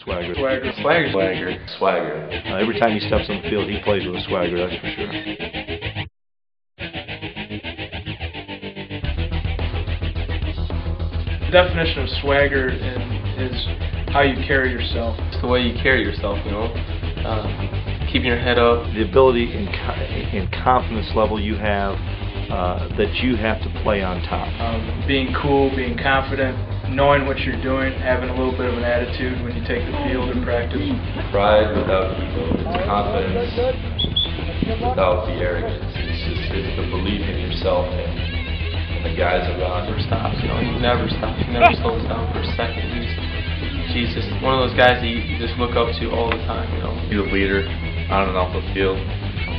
swagger. Swagger. Swagger. Swagger. Swagger. Every time he steps on the field, he plays with a swagger, that's for sure. The definition of swagger is how you carry yourself. It's the way you carry yourself, you know. Keeping your head up. The ability and confidence level you have that you have to play on top. Being cool, being confident, knowing what you're doing, having a little bit of an attitude when you take the field in practice. Pride without ego. It's confidence without the arrogance. It's the belief in yourself and the guys around. Never stops, you know. He never stops. He never slows down for a second. He's just one of those guys that you just look up to all the time, you know. He's a leader on and off the field.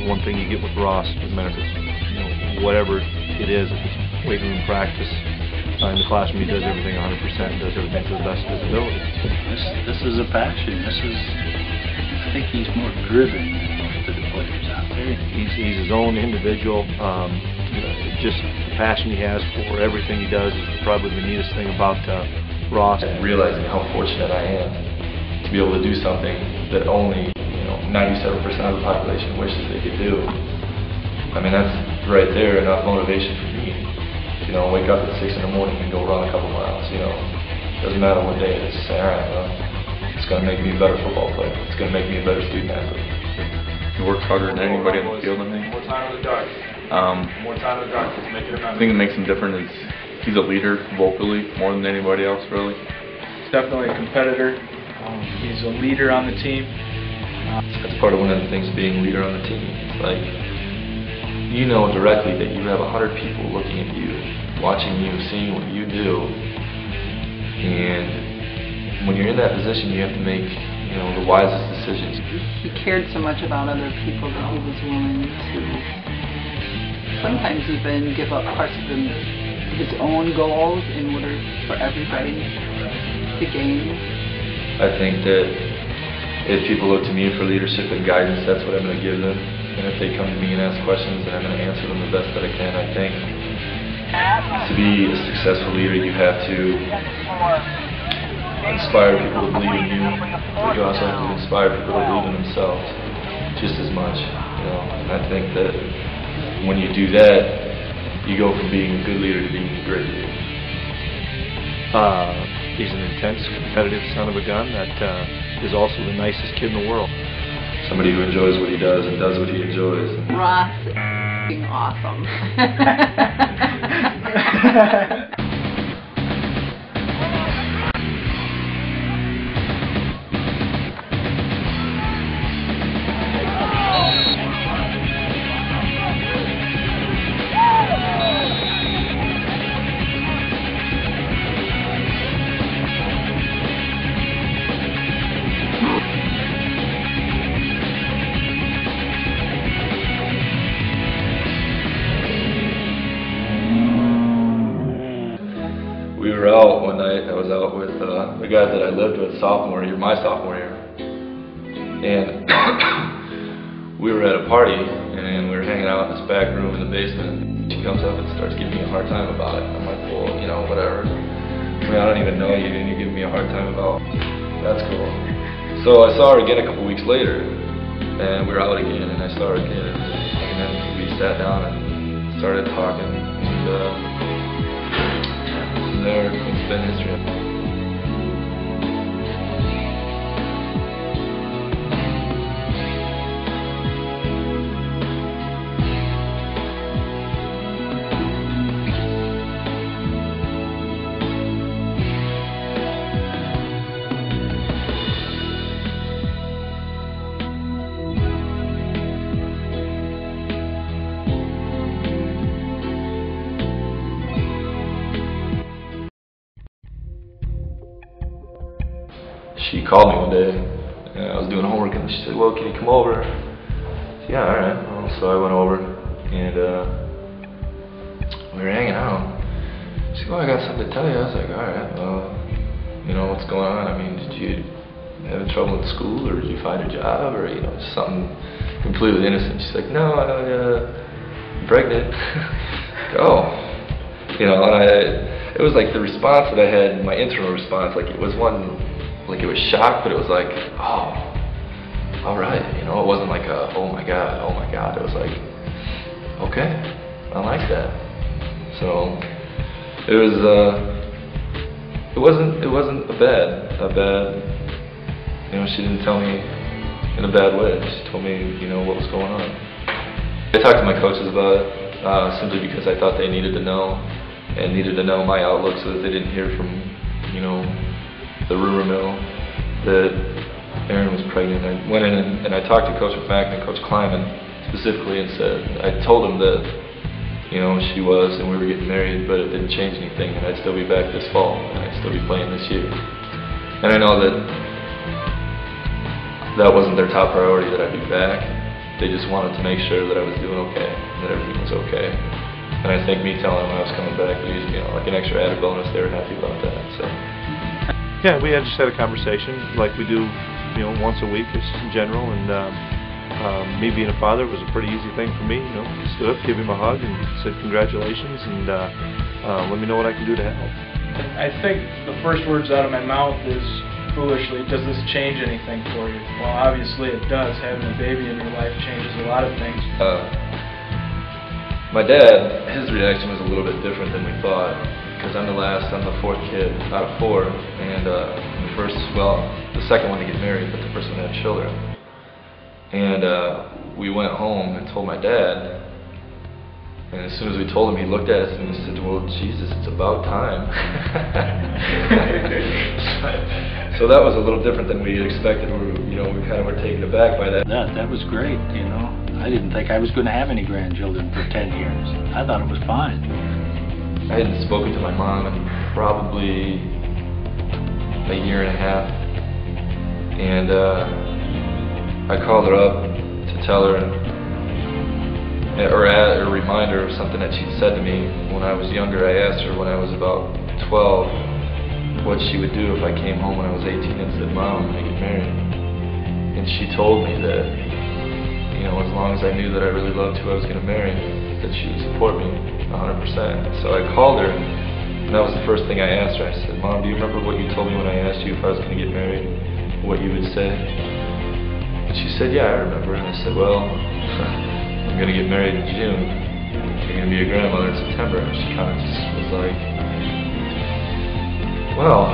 One thing you get with Ross, no matter if it's, you know, whatever it is, if it's weight room practice, in the classroom he does everything 100%, does everything to the best of his ability. This is a passion. I think he's more driven than most of the players out there. He's his own individual. Just the passion he has for everything he does is probably the neatest thing about Ross. Realizing how fortunate I am to be able to do something that only 97% of the population wishes they could do. I mean, that's right there enough motivation for me. Wake up at 6 in the morning and go run a couple miles. Doesn't matter what day it is. Say, all right, well, it's going to make me a better football player. It's going to make me a better student athlete. He works harder than anybody on the field, I think. More time in the dark. More time in the dark. Let's make it a I think that makes him different is he's a leader vocally more than anybody else, really. He's definitely a competitor. He's a leader on the team. That's part of one of the things of being a leader on the team. Like, you know directly that you have 100 people looking at you, watching you, seeing what you do. And when you're in that position, you have to make, the wisest decisions. He cared so much about other people that he was willing to sometimes even give up parts of his own goals in order for everybody to gain. I think that if people look to me for leadership and guidance, that's what I'm going to give them. And if they come to me and ask questions, then I'm going to answer them the best that I can. I think to be a successful leader, you have to inspire people to believe in you, but you also have to inspire people to believe in themselves just as much. And I think that when you do that, you go from being a good leader to being a great leader. He's an intense, competitive son of a gun that is also the nicest kid in the world. Somebody who enjoys what he does and does what he enjoys. Ross is awesome. We were out one night. I was out with the guys that I lived with my sophomore year, and we were at a party and we were hanging out in this back room in the basement. She comes up and starts giving me a hard time about it. I'm like, well, whatever. I mean, I don't even know you, and you're giving me a hard time about it. That's cool. So I saw her again a couple weeks later, and we were out again, and I saw her again, and then we sat down and started talking. And, there, it's been history. She called me one day, and I was doing homework, and she said, well, can you come over? I said, yeah, alright. Well, so I went over, and we were hanging out. She said, well, I got something to tell you. I was like, alright, well, what's going on? I mean, did you have trouble in school, or did you find a job, or, something completely innocent? She's like, no, I'm pregnant. Oh. And it was like the response that I had, my internal response, like it was one like it was shock, but it was like, oh, all right, you know, it wasn't like a, oh my God, it was like, okay, I like that. So it wasn't a bad, you know, she didn't tell me in a bad way. She told me, you know, what was going on. I talked to my coaches about it, simply because I thought they needed to know, and needed to know my outlook so that they didn't hear from, you know, the rumor mill that Erin was pregnant. I went in and I talked to Coach McMacken and Coach Kleiman specifically and said, I told them that, you know, she was and we were getting married, but it didn't change anything, and I'd still be back this fall, and I'd still be playing this year. And I know that that wasn't their top priority, that I'd be back. They just wanted to make sure that I was doing okay, that everything was okay. And I think me telling them I was coming back was, you know, like an extra added bonus. They were happy about that. So. Yeah, we just had a conversation like we do, you know, once a week just in general, and me being a father was a pretty easy thing for me. You know, stood up, gave him a hug, and said congratulations, and let me know what I can do to help. I think the first words out of my mouth is, foolishly, does this change anything for you? Well, obviously it does. Having a baby in your life changes a lot of things. My dad, his reaction was a little bit different than we thought, because I'm the fourth kid out of four, and the second one to get married, but the first one to have children. And we went home and told my dad, and as soon as we told him, he looked at us and he said, well, Jesus, it's about time. So that was a little different than we expected. We kind of were taken aback by that. That was great, you know. I didn't think I was going to have any grandchildren for 10 years. I thought it was fine. I hadn't spoken to my mom in probably a year and a half, and I called her up to tell her, or remind her of something that she'd said to me when I was younger. I asked her when I was about 12 what she would do if I came home when I was 18 and said, Mom, I'm going to get married. And she told me that, you know, as long as I knew that I really loved who I was going to marry, that she would support me 100%. So I called her, and that was the first thing I asked her. I said, Mom, do you remember what you told me when I asked you if I was going to get married, what you would say? And she said, yeah, I remember. And I said, well, I'm going to get married in June. You're going to be a grandmother in September. And she kind of just was like, well,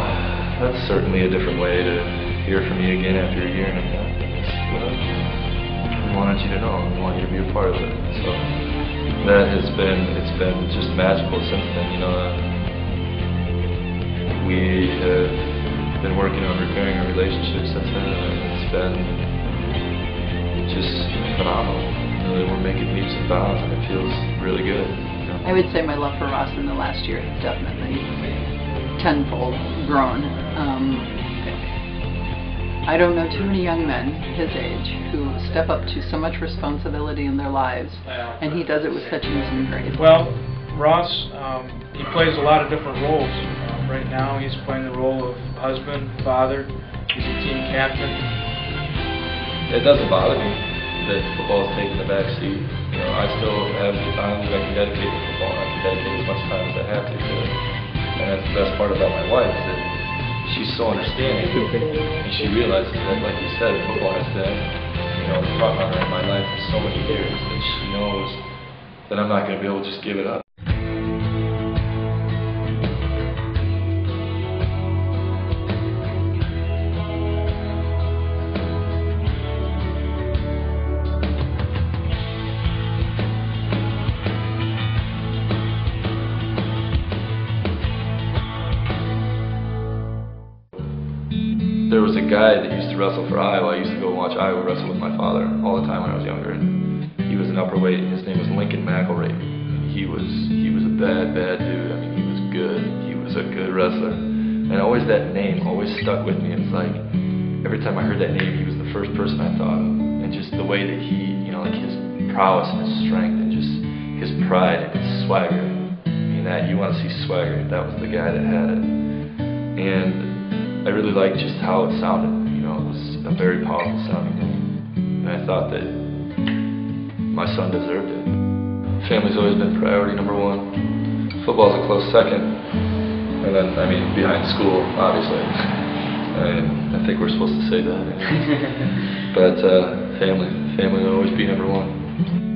that's certainly a different way to hear from you again after a year and a half. Well, we wanted you to know. We want you to be a part of it. So it's been just magical since then. You know, we have been working on repairing our relationship since then, and it's been just phenomenal. Really, we're making leaps and bounds, and it feels really good. You know? I would say my love for Ross in the last year has definitely tenfold grown. I don't know too many young men his age who step up to so much responsibility in their lives, and he does it with such ease and grace. Well, Ross, he plays a lot of different roles. Right now he's playing the role of husband, father, he's a team captain. It doesn't bother me that football's taking the back seat. You know, I still have the time that I can dedicate to football. I can dedicate as much time as I have to it. And that's the best part about my wife, is that she's so understanding, and she realizes that, like you said, football has been, you know, the front runner in my life for so many years, that she knows that I'm not going to be able to just give it up. There was a guy that used to wrestle for Iowa. I used to go watch Iowa wrestle with my father all the time when I was younger. And he was an upperweight, and his name was Lincoln McElrath. He was a bad dude. I mean, he was good. He was a good wrestler. And always that name always stuck with me. It's like every time I heard that name, he was the first person I thought of. And just the way that he, you know, like his prowess and his strength and just his pride and his swagger. I mean, that you want to see swagger. That was the guy that had it. And I really liked just how it sounded. You know, it was a very powerful sounding name. And I thought that my son deserved it. Family's always been priority number one. Football's a close second. And then, I mean, behind school, obviously. I think we're supposed to say that. But family will always be number one.